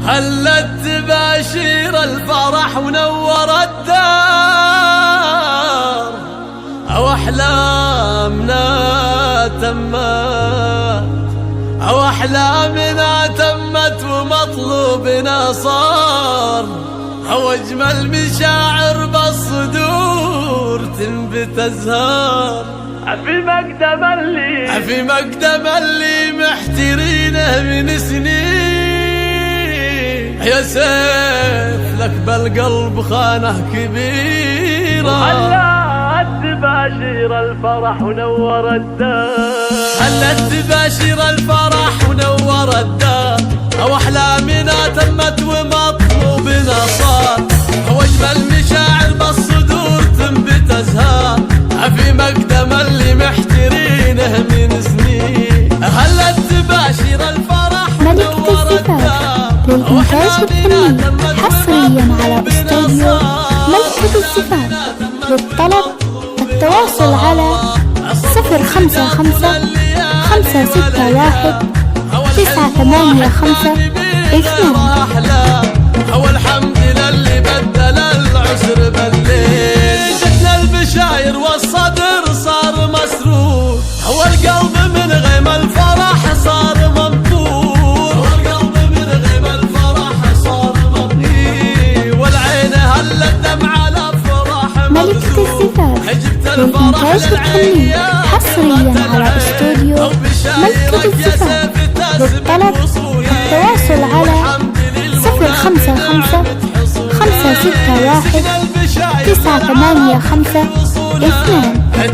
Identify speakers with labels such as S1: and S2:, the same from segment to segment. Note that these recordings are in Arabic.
S1: هلت تباشير الفرح ونور الدار، أو أحلامنا تمت، أو أحلامنا تمت ومطلوبنا صار، أو أجمل مشاعر بالصدور تنبت أزهار. في مقدم اللي محترينه من سنين، يا سيف لك بالقلب خانه كبيرة.
S2: هلت تباشير الفرح ونور الدار،
S1: هلت تباشير الفرح ونور الدار، أو أحلامنا تمت ومطلوبنا صار، أو أجمل مشاعر بالصدور تنبت أزهار. في مقدم اللي محترينه من سنين، هلت تباشير الفرح ونور الدار،
S3: للإنتاج الفني حصريا على استوديو ملكة الزفاف. للطلب التواصل على 055 561 985
S1: هو الحمد للي بدل العسر بالليل، جتنا البشاير والصدر صار مسرور، هو القلب من غيم الفرح صار ممطور، هو القلب من غيم الفرح صار ممطور، والعين هلت دمع الافراح
S3: ملكة الزفاف. للإنتاج الفني حصريا على استوديو ملكة الزفاف. للطلب التواصل على 055 561 985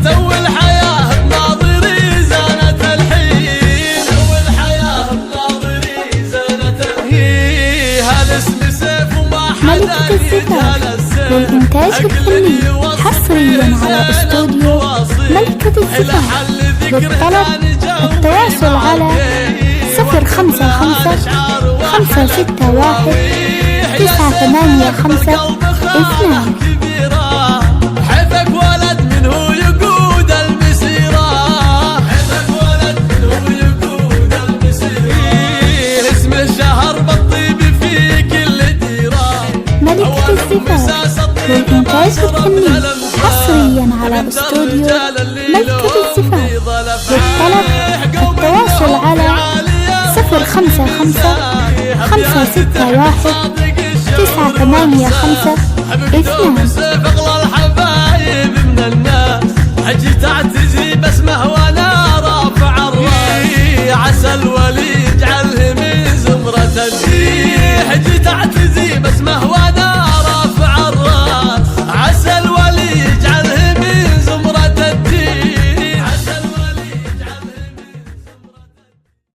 S1: تو الحياة بناظري زانت الحين، تو الحياة بناظري زانت الحين، هالاسم سيف وما حدا يجهل السيف.
S3: للإنتاج الفني حصريا على استوديو ملكة الزفاف. للطلب التواصل على 055 561 985
S1: حيثك ولد منه يقود المسيرة، حيثك ولد منه يقود المسيرة، اسم الشهر بالطيب في كل ديرة.
S3: ملكة الزفاف. للإنتاج الفني حصريا على استوديو ملكة الزفاف. للطلب التواصل على 055 561 985
S1: اغلى الحبايب من الناس، اجي تعتزي باسمه وانا رافع الراس، عسل